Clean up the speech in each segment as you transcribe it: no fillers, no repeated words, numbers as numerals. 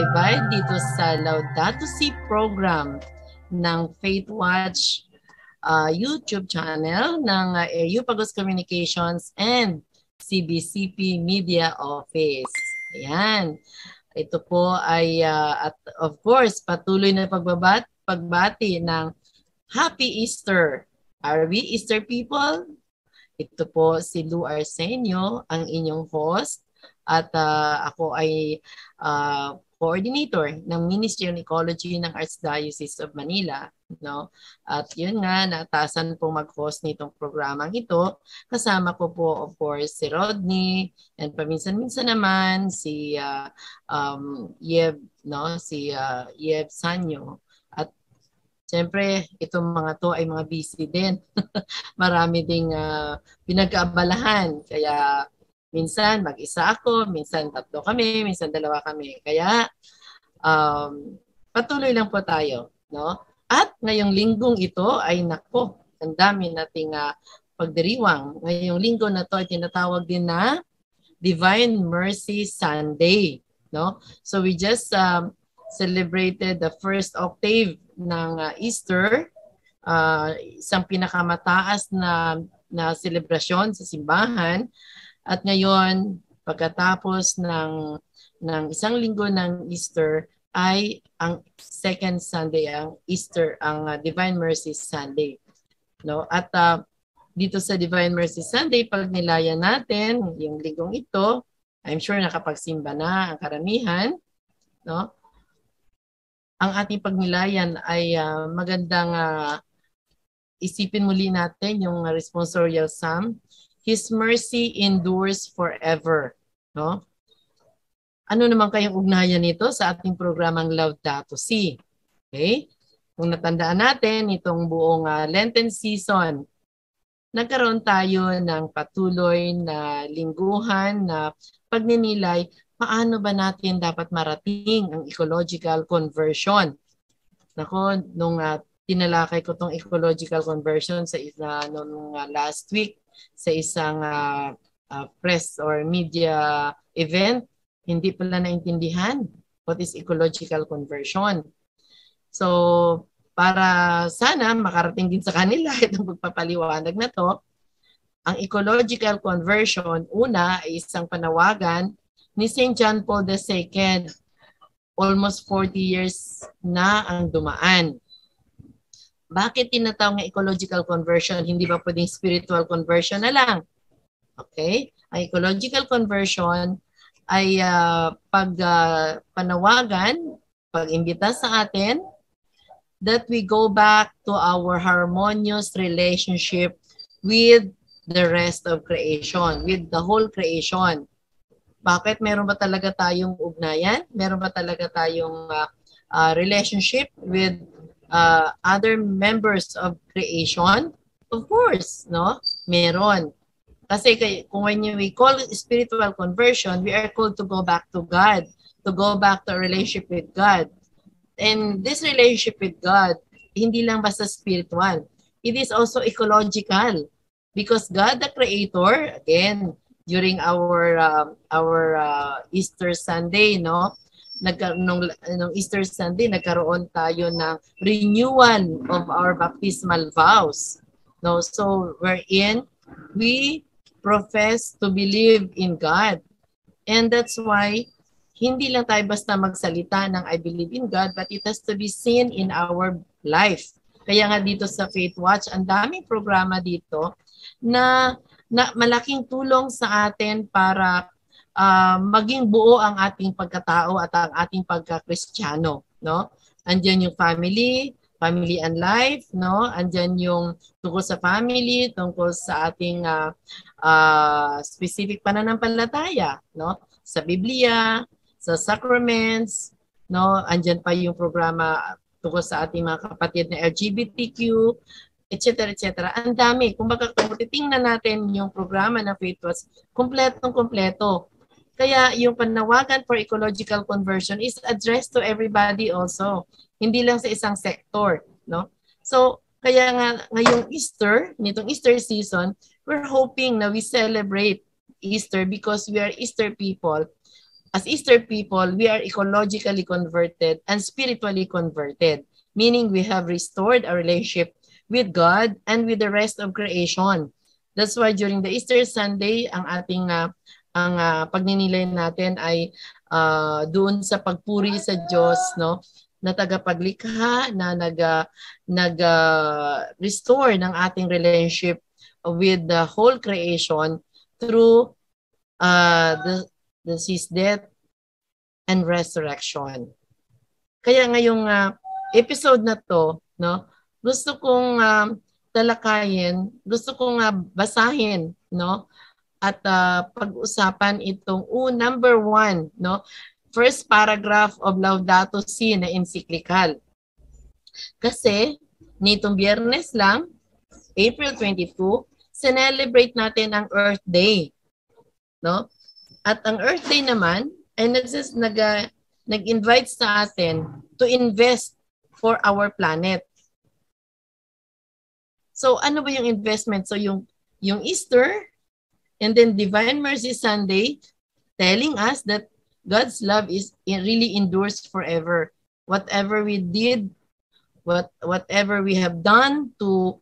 invite dito sa Laudato Si program ng Faith Watch YouTube channel ng Ecological Communications and CBCP Media Office. Ayan. Ito po ay, at of course, patuloy na pagbati ng Happy Easter. Are we Easter people? Ito po si Lou Arsenio, ang inyong host. At ako ay coordinator ng Ministry of Ecology ng Archdiocese of Manila. No? At yun nga, naatasan pong mag-host nitong programang ito. Kasama ko po, of course, si Rodney, and paminsan-minsan naman si Yeb, no? Si Yeb Sanyo. At siyempre, itong mga to ay mga busy din. Marami ding pinag-aabalahan. Kaya minsan mag-isa ako, minsan tatlo kami, minsan dalawa kami. Kaya patuloy lang po tayo, no? At ngayong linggong ito ay nako, ang dami nating pagdiriwang. Ngayong linggo na to ay tinatawag din na Divine Mercy Sunday, no? So we just celebrated the first octave ng Easter, isang pinakamataas na selebrasyon sa simbahan. At ngayon, pagkatapos ng isang linggo ng Easter, ay ang second Sunday, ang Easter, ang Divine Mercy Sunday. No? At dito sa Divine Mercy Sunday, pag nilayan natin yung linggong ito, I'm sure nakapagsimba na ang karamihan. No? Ang ating pagnilayan ay magandang isipin muli natin yung responsorial psalm. His mercy endures forever. No? Ano naman kayong ugnayan nito sa ating programang Laudato Si? Okay? Kung natandaan natin itong buong Lenten season, nagkaroon tayo ng patuloy na lingguhan na pagninilay paano ba natin dapat marating ang ecological conversion. Nako, nung tinalakay ko itong ecological conversion sa nung last week, sa isang press or media event, hindi pala naintindihan what is ecological conversion. So, para sana makarating din sa kanila itong pagpapaliwanag na to, ang ecological conversion, una ay isang panawagan ni St. John Paul II. Almost 40 years na ang dumaan. Bakit tinatawag ng ecological conversion? Hindi ba pwedeng spiritual conversion na lang? Okay? Ang ecological conversion ay panawagan, pag-imbita sa atin that we go back to our harmonious relationship with the rest of creation, with the whole creation. Bakit? Meron ba talaga tayong ugnayan? Meron ba talaga tayong relationship with other members of creation? Of course, no? Meron. Kasi kung when we call it spiritual conversion, we are called to go back to God, to go back to a relationship with God. And this relationship with God, hindi lang basta spiritual. It is also ecological. Because God the Creator, again, during our Easter Sunday, no? Nung Easter Sunday, nagkaroon tayo ng renewal of our baptismal vows. No? So, wherein we profess to believe in God. And that's why, hindi lang tayo basta magsalita ng I believe in God, but it has to be seen in our life. Kaya nga dito sa Faith Watch, ang daming programa dito na malaking tulong sa atin para maging buo ang ating pagkatao at ang ating pagka-Kristiyano, no? Andiyan yung family and life, no? Andiyan yung tungkol sa family, tungkol sa ating specific pananampalataya, no? Sa Biblia, sa sacraments, no? Andiyan pa yung programa tungkol sa ating mga kapatid na LGBTQ, etc. etc. Ang dami. Kung titingnan natin yung programa ng Faith Watch, kompletong-kompleto. Kaya yung panawagan for ecological conversion is addressed to everybody also. Hindi lang sa isang sector, no? So, kaya nga ngayong Easter, nitong Easter season, we're hoping na we celebrate Easter because we are Easter people. as Easter people, we are ecologically converted and spiritually converted, meaning we have restored our relationship with God and with the rest of creation. That's why during the Easter Sunday, ang ating pagninilay natin ay doon sa pagpuri sa Diyos, no? Na tagapaglikha, na nag-restore ng ating relationship with the whole creation through his death and resurrection. Kaya ngayong episode na to, no, gusto kong talakayin, gusto kong basahin, no, at pag-usapan itong number 1, no, first paragraph of Laudato Si na encyclical. Kasi nitong Biyernes lang, April 22, celebrate natin ang Earth Day, no? At ang Earth Day naman ay nag-invite sa atin to invest for our planet. So ano ba yung investment? So yung Easter and then Divine Mercy Sunday telling us that God's love really endures forever. Whatever we did, whatever we have done to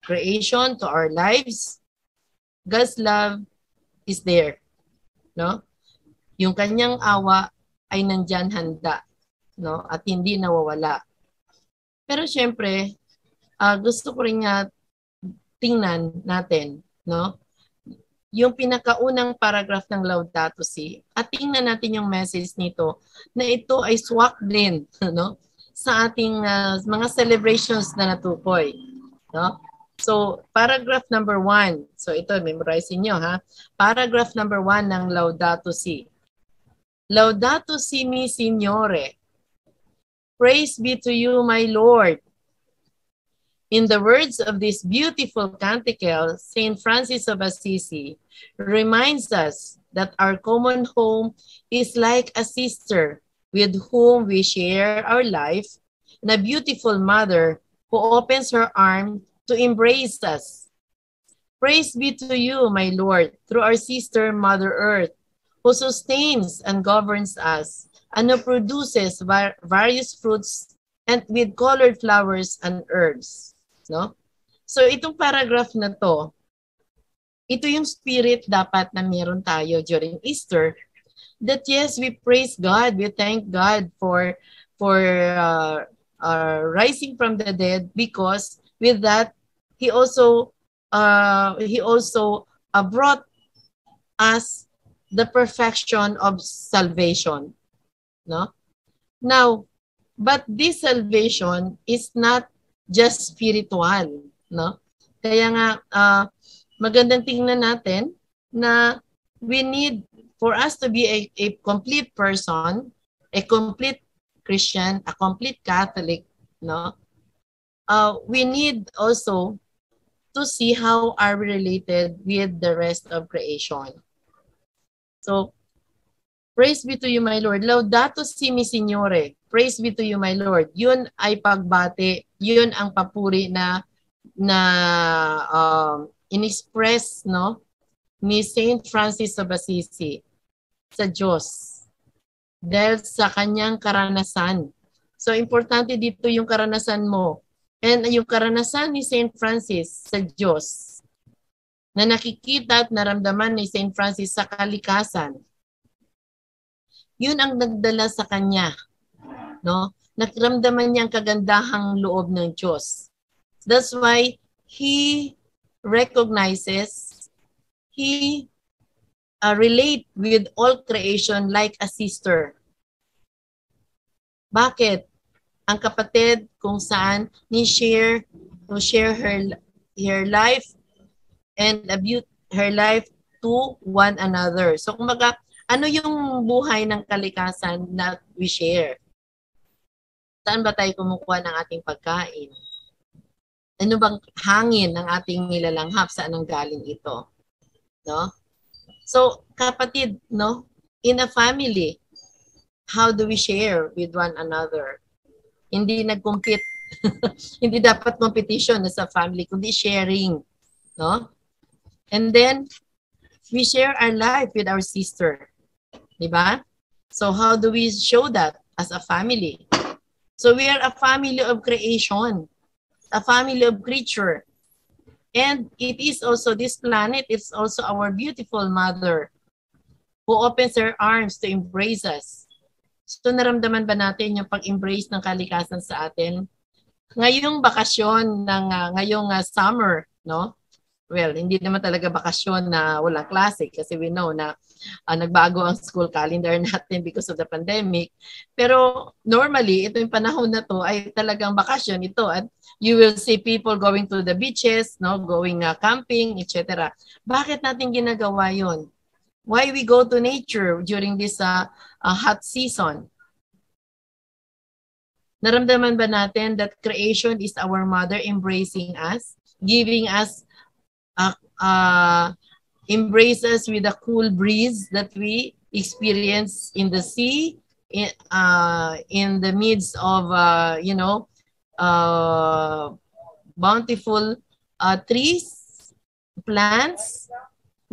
creation, to our lives, God's love is there, no? Yung kanyang awa ay nandyan handa, no? At hindi nawawala. Pero syempre, gusto ko rin tingnan natin, no? Yung pinakaunang paragraph ng Laudato Si, at tingnan natin yung message nito na ito ay swak din, no? Sa ating mga celebrations na natukoy, no? So, paragraph number 1. So, ito, memorize niyo, ha? Paragraph number 1 ng Laudato Si. Laudato Si mi Signore. Praise be to you, my Lord. In the words of this beautiful canticle, Saint Francis of Assisi reminds us that our common home is like a sister with whom we share our life, and a beautiful mother who opens her arms to embrace us. Praise be to you, my Lord, through our sister Mother Earth, who sustains and governs us, and who produces various fruits and with colored flowers and herbs. No? So itong paragraph na to, ito yung spirit dapat na meron tayo during Easter, that yes, we praise God, we thank God for rising from the dead, because with that, He also brought us the perfection of salvation. No? Now, but this salvation is not just spiritual. No? Kaya nga, magandang tingnan natin na we need, for us to be a complete person, a complete Christian, a complete Catholic, no? We need also to see how are we related with the rest of creation. So, praise be to you, my Lord. Laudato si mi Signore. Praise be to you, my Lord. Yun ay pagbati. Yun ang papuri na in-express, no, ni Saint Francis of Assisi sa Diyos dahil sa kanyang karanasan. So, importante dito yung karanasan mo. And yung karanasan ni Saint Francis sa Diyos na nakikita at naramdaman ni Saint Francis sa kalikasan, yun ang nagdala sa kanya, no? Naramdaman niya ang kagandahang loob ng Diyos. That's why he recognizes, he relate with all creation like a sister. Bakit? Ang kapatid kung saan ni-share her life and her life to one another. So kumbaga, ano yung buhay ng kalikasan na we share? Saan ba tayo kumukuha ng ating pagkain? Ano bang hangin ng ating nilalanghap? Saan ang galing ito? No? So, kapatid, no? In a family, how do we share with one another? Hindi nag-compete. Hindi dapat competition sa family, kundi sharing. No? And then, we share our life with our sister. Diba? So how do we show that as a family? So we are a family of creation, a family of creature. And it is also this planet, it's also our beautiful mother who opens her arms to embrace us. So naramdaman ba natin yung pag-embrace ng kalikasan sa atin? Ngayong bakasyon ng ngayong summer, no? Well, hindi naman talaga bakasyon na walang klase kasi we know na nagbago ang school calendar natin because of the pandemic. Pero normally, ito yung panahon na to ay talagang bakasyon ito at you will see people going to the beaches, no, going camping, etc. Bakit natin ginagawa yon? Why we go to nature during this hot season? Naramdaman ba natin that creation is our mother embracing us, giving us embrace us with the cool breeze that we experience in the sea, in the midst of, bountiful trees, plants.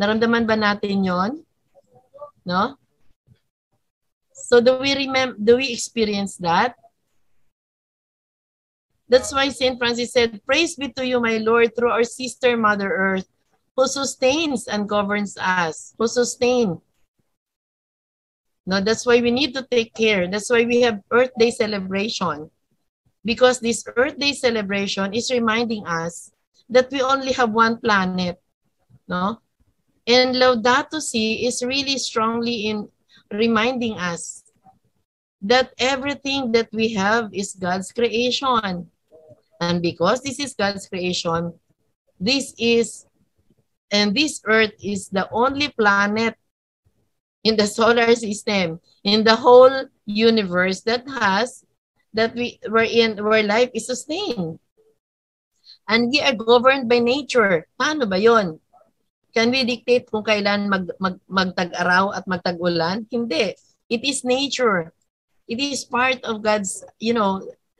Naramdaman ba natin yon? No? So do we experience that? That's why St. Francis said, "Praise be to you, my Lord, through our sister Mother Earth, who sustains and governs us." Who sustain. No, that's why we need to take care. That's why we have Earth Day celebration. Because this Earth Day celebration is reminding us that we only have one planet. No? And Laudato Si is really strongly in reminding us that everything that we have is God's creation. And because this is God's creation, this Earth is the only planet in the solar system, in the whole universe where life is sustained. And we are governed by nature. Paano ba yon? Can we dictate kung kailan magtag-araw at magtag-ulan? Hindi. It is nature. It is part of God's,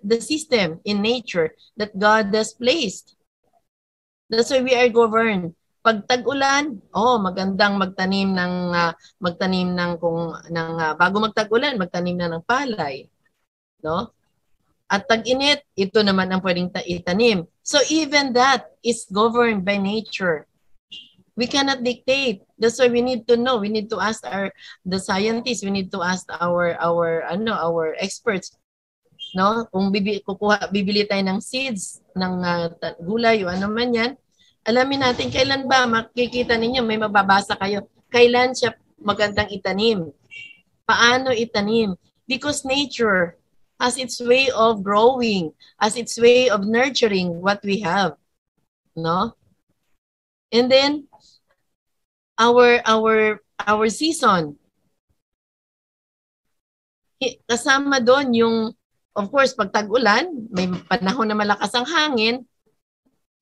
the system in nature that God has placed. That's why we are governed. Pag tag-ulan, magandang magtanim bago magtag-ulan, magtanim na ng palay, no? At tag-init, ito naman ang pwedeng itanim. So even that is governed by nature. We cannot dictate. That's why we need to know. We need to ask the scientists. We need to ask our experts. No, kung bibili tayo ng seeds ng gulay o ano man yan, alamin natin kailan ba makikita ninyo, may mababasa kayo, kailan siya magandang itanim. Paano itanim? Because nature has its way of growing, has its way of nurturing what we have. No? And then our season, kasama doon yung, of course, pag tag-ulan, may panahon na malakas ang hangin,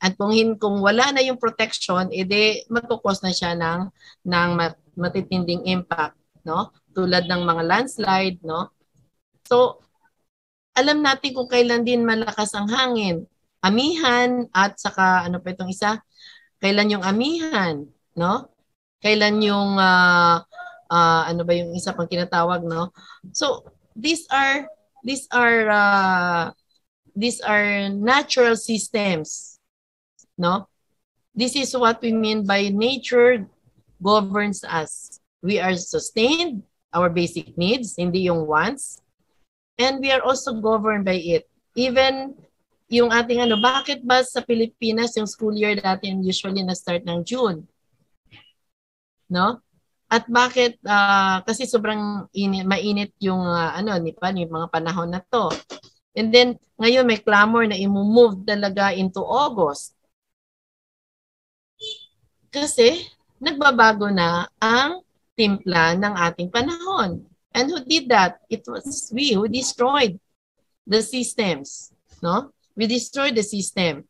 at kung wala na yung protection, edi magkukos na siya ng matitinding impact, no? Tulad ng mga landslide, no? So, alam natin kung kailan din malakas ang hangin. Amihan at saka, ano pa itong isa? Kailan yung amihan, no? Kailan yung, ano ba yung isa pang tinatawag, no? So, these are natural systems, no? This is what we mean by nature governs us. We are sustained, our basic needs, hindi yung wants, and we are also governed by it. Even yung ating bakit ba sa Pilipinas yung school year natin usually na-start ng June? No? At bakit kasi sobrang mainit yung yung mga panahon na to. And then ngayon may clamor na i-move talaga into August. Kasi nagbabago na ang timpla ng ating panahon. And who did that? It was we who destroyed the systems, no? We destroyed the system.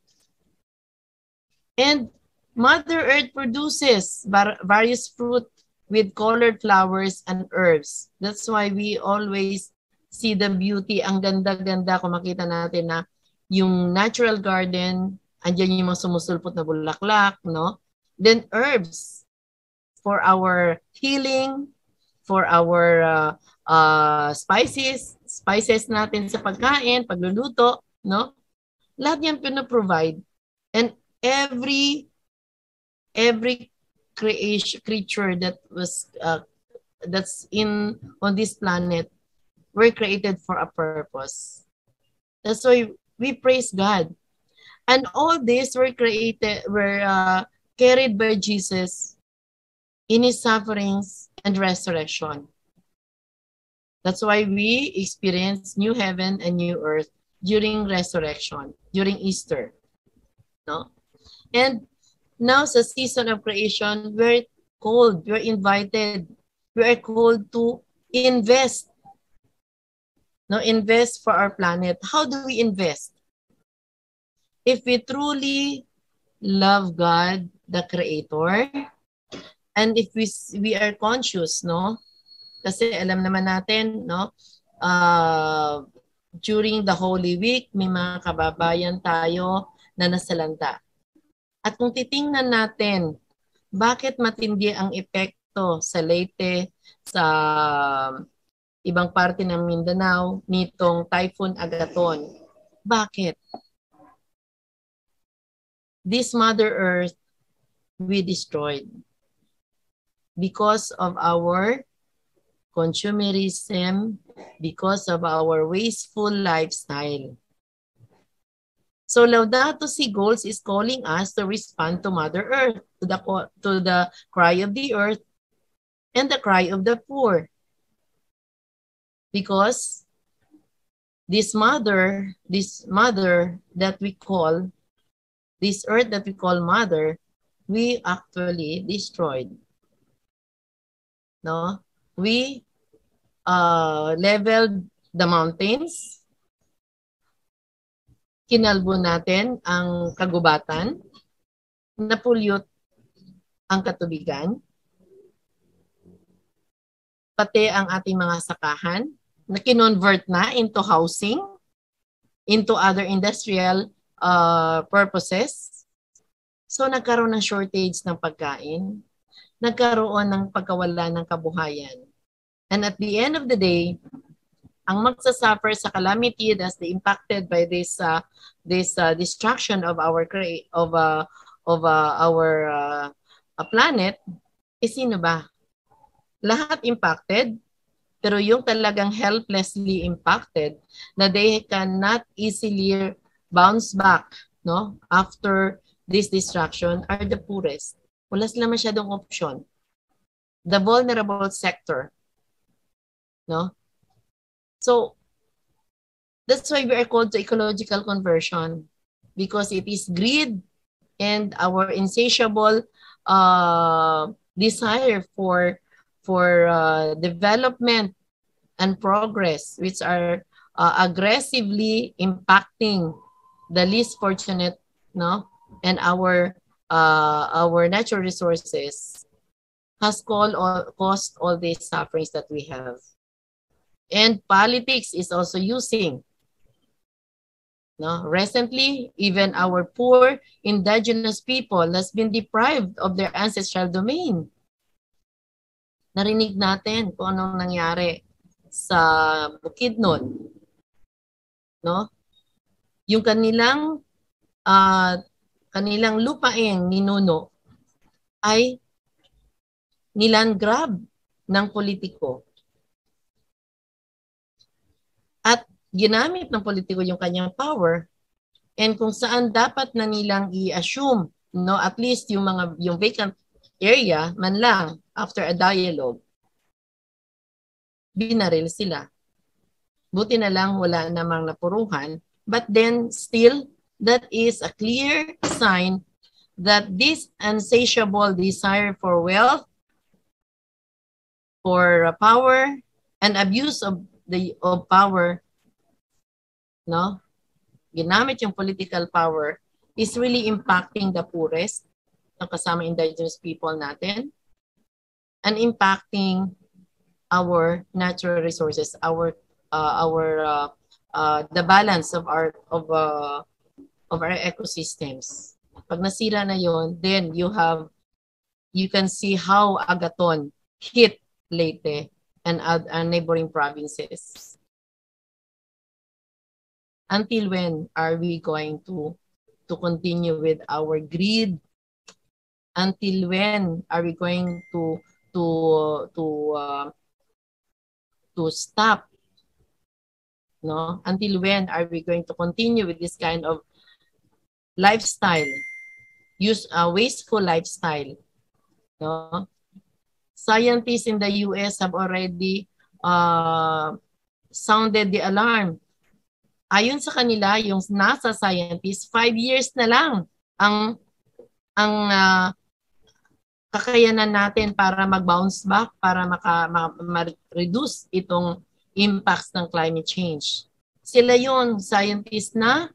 And Mother Earth produces various fruit with colored flowers and herbs. That's why we always see the beauty. Ang ganda-ganda kung makita natin na yung natural garden, andyan yung mga sumusulpot na bulaklak, no? Then herbs for our healing, for our spices natin sa pagkain, pagluluto, no? Lahat yan pinoprovide. And every creature that was that's on this planet were created for a purpose. That's why we praise God. And all this were carried by Jesus in his sufferings and resurrection. That's why we experience new heaven and new earth during resurrection, during Easter. No? And now sa season of creation, we're invited, we are called to invest. No, invest for our planet. How do we invest? If we truly love God, the Creator, and if we are conscious, no? Kasi alam naman natin, no? During the Holy Week, may mga kababayan tayo na nasalanta. At kung titingnan natin, bakit matindi ang epekto sa Leyte, sa ibang parte ng Mindanao, nitong Typhoon Agaton? Bakit? This Mother Earth, we destroyed because of our consumerism, because of our wasteful lifestyle. So Laudato Si Goals is calling us to respond to Mother Earth, to the cry of the earth and the cry of the poor. Because this mother that we call, this earth that we call mother, we actually destroyed. No? We leveled the mountains, kinalbo natin ang kagubatan, napulyot ang katubigan, pati ang ating mga sakahan, na kinonvert na into housing, into other industrial purposes. So nagkaroon ng shortage ng pagkain, nagkaroon ng pagkawala ng kabuhayan. And at the end of the day, ang magsasuffer sa calamity that's impacted by this destruction of our planet is sino ba? Lahat impacted, pero yung talagang helplessly impacted na they cannot easily bounce back, no, after this destruction are the poorest. Wala sila masyadong option. The vulnerable sector, no? So, that's why we are called to ecological conversion, because it is greed and our insatiable desire for development and progress, which are aggressively impacting the least fortunate, no, and our natural resources, has caused all these sufferings that we have. And politics is also using. No? Recently, even our poor indigenous people has been deprived of their ancestral domain. Narinig natin kung anong nangyari sa Bukidnon. No? Yung kanilang lupaing ninuno ay niland-grab ng politiko. At ginamit ng politiko yung kanyang power, and kung saan dapat na nilang i-assume, no, at least yung vacant area man lang after a dialogue, binaril sila. Buti na lang wala namang napuruhan, but then still that is a clear sign that this insatiable desire for wealth, for power, and abuse of power, no, ginamit yung political power, is really impacting the poorest, kasama indigenous people natin, and impacting our natural resources, the balance of our ecosystems. Pag nasira na yon, then you can see how Agaton hit Leyte and neighboring provinces. Until when are we going to continue with our greed? Until when are we going to stop? No? Until when are we going to continue with this kind of lifestyle, wasteful lifestyle? No? Scientists in the US have already sounded the alarm. Ayon sa kanila, yung NASA scientists, 5 years na lang ang kakayanan natin para mag-bounce back, para ma-reduce itong impacts ng climate change. Sila yung scientists na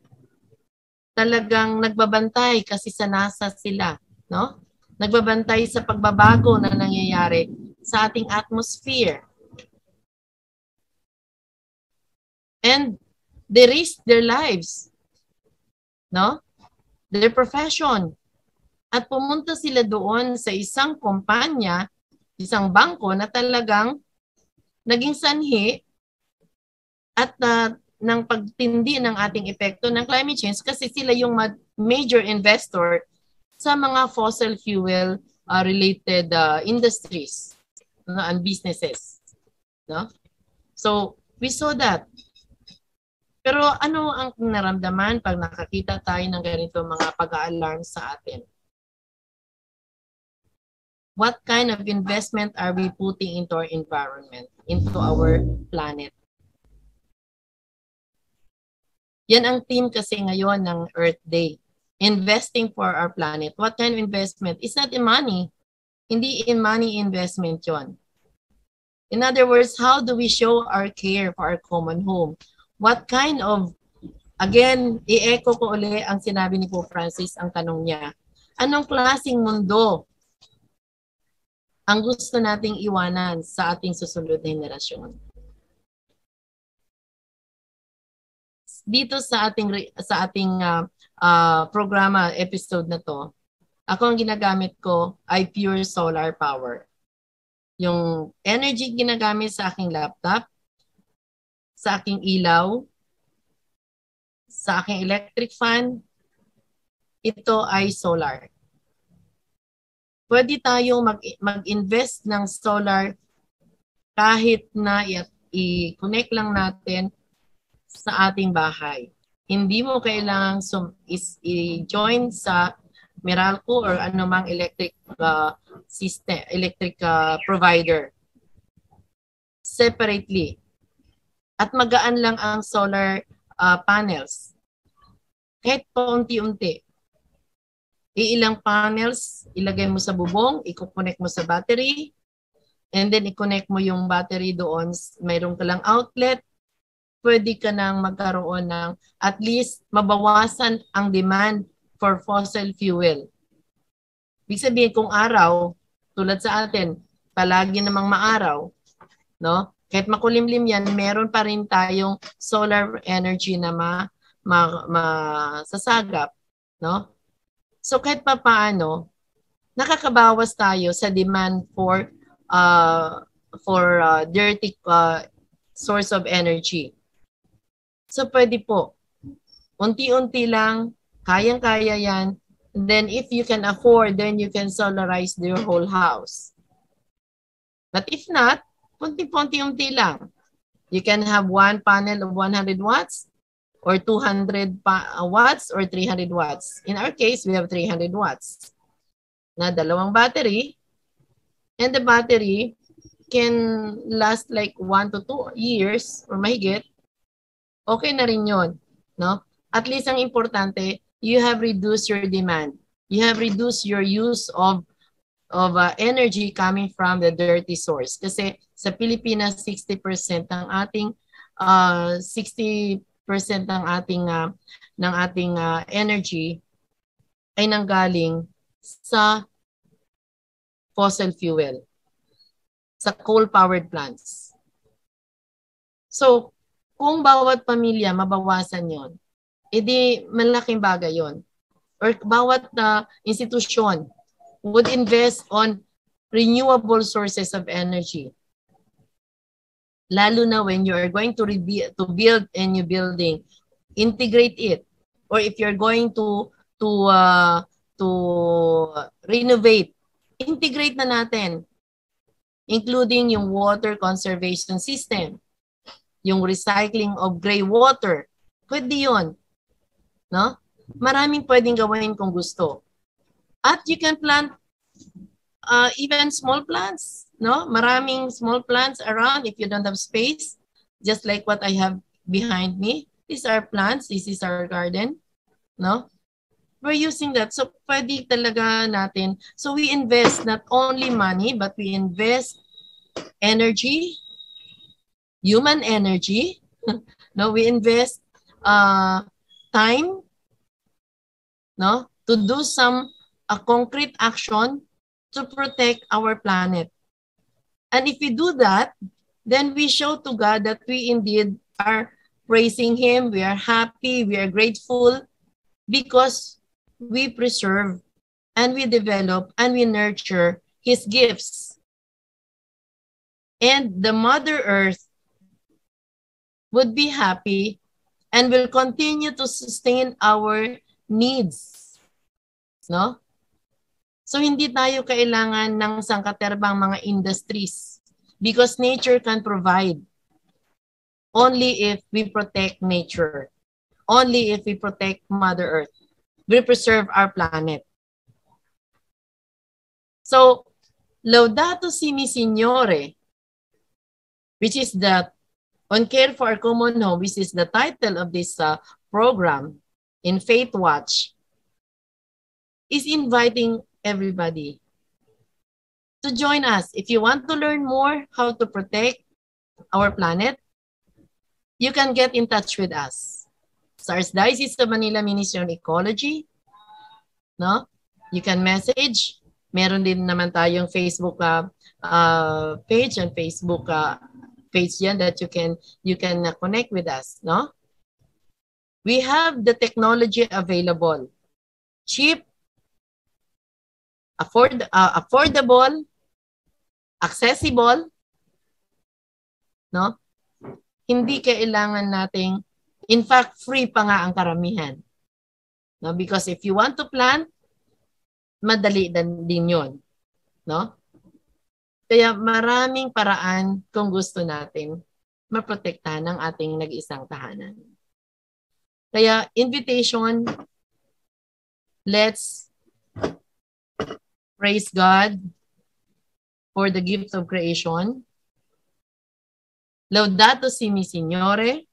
talagang nagbabantay kasi sa NASA sila, no? Nagbabantay sa pagbabago na nangyayari sa ating atmosphere. And they risk their lives, no? Their profession. At pumunta sila doon sa isang kumpanya, isang bangko na talagang naging sanhi at ng pagtindi ng ating epekto ng climate change kasi sila yung major investor sa mga fossil fuel related industries and businesses. No? So, we saw that. Pero ano ang naramdaman pag nakakita tayo ng ganito mga pag-aalarm sa atin? What kind of investment are we putting into our environment, into our planet? Yan ang theme kasi ngayon ng Earth Day. Investing for our planet. What kind of investment? It's not in money. Hindi in money investment yon. In other words, how do we show our care for our common home? What kind of, again, i-echo ko uli ang sinabi ni Pope Francis, ang tanong niya. Anong klaseng mundo ang gusto nating iwanan sa ating susunod na henerasyon? Dito sa ating programa episode na to, ako ang ginagamit ko ay pure solar power. Yung energy ginagamit sa aking laptop, sa aking ilaw, sa aking electric fan, ito ay solar. Pwede tayong mag-invest ng solar kahit na i-connect lang natin sa ating bahay. Hindi mo kailangang i-join sa Meralco or anumang electric system, electric provider separately. At magaan lang ang solar panels. Kahit paunti-unti. Ilang panels, ilagay mo sa bubong, i-connect mo sa battery, and then i-connect mo yung battery doon, mayroon ka lang outlet, pwede ka nang magkaroon ng at least mabawasan ang demand for fossil fuel. Ibig sabihin kung araw, tulad sa atin, palagi namang maaraw, no? Kahit makulimlim yan, meron pa rin tayong solar energy na masasagap, no? So kahit pa paano, nakakabawas tayo sa demand for dirty source of energy. So pwede po, unti-unti lang, kayang-kaya yan. And then if you can afford, then you can solarize your whole house. But if not, unti-unti lang. You can have one panel of 100 watts, or 200 watts, or 300 watts. In our case, we have 300 watts na dalawang battery. And the battery can last like 1 to 2 years or mahigit. Okay na rin yun. No? At least ang importante, you have reduced your demand. You have reduced your use of energy coming from the dirty source. Kasi sa Pilipinas, 60% ng ating 60% ng ating energy ay nanggaling sa fossil fuel, sa coal-powered plants. So, kung bawat pamilya mabawasan yon, edi malaking bagay yon. Or bawat institusyon would invest on renewable sources of energy. Lalo na when you are going to build a new building, integrate it. Or if you're going to renovate, integrate na natin, including yung water conservation system, yung recycling of gray water. Pwede yun. No? Maraming pwedeng gawin kung gusto. At you can plant even small plants. No? Maraming small plants around if you don't have space. Just like what I have behind me. These are plants. This is our garden. No? We're using that. So, pwede talaga natin. So, we invest not only money, but we invest energy, human energy. No, we invest time, no, to do some concrete action to protect our planet. And if we do that, then we show to God that we indeed are praising Him, we are happy, we are grateful, because we preserve and we develop and we nurture His gifts. And the Mother Earth would be happy and will continue to sustain our needs. No? So hindi tayo kailangan ng sangkaterbang mga industries because nature can provide only if we protect nature. Only if we protect Mother Earth. We preserve our planet. So, Laudato si mi Signore, which is the On Care for Our Common Home, which is the title of this program in Faith Watch, is inviting everybody to join us. If you want to learn more how to protect our planet, you can get in touch with us. Sa Archdiocese of Manila Ministry on Ecology, no? You can message. Meron din naman tayong Facebook page and Facebook page yan that you can connect with us, no? We have the technology available. Cheap, affordable, accessible, no? Hindi kailangan nating, in fact, free pa nga ang karamihan. No? Because if you want to plant, madali din yun. No? Kaya maraming paraan kung gusto natin maprotektahan ang ating nag-isang tahanan. Kaya invitation, let's praise God for the gift of creation. Laudato si mi Signore.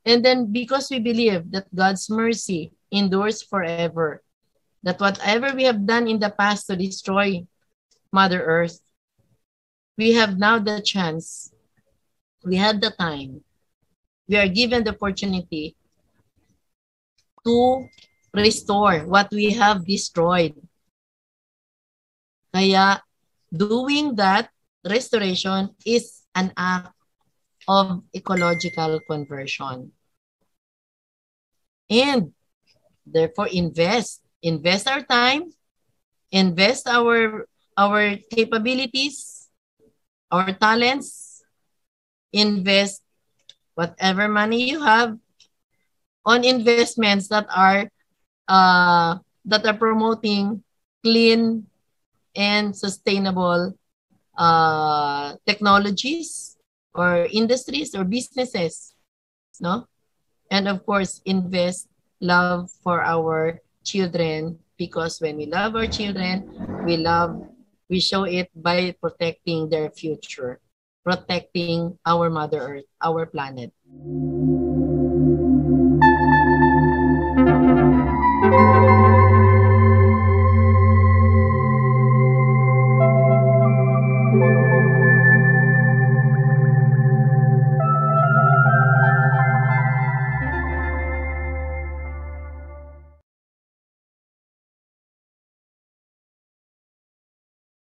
And then because we believe that God's mercy endures forever, that whatever we have done in the past to destroy Mother Earth, we have now the chance, we have the time, we are given the opportunity to restore what we have destroyed. Kaya doing that restoration is an act of ecological conversion. And therefore invest our time, invest our capabilities, our talents, invest whatever money you have on investments that are promoting clean and sustainable technologies or industries or businesses, no? And of course, invest love for our children, because when we love our children, we show it by protecting their future, protecting our Mother Earth, our planet.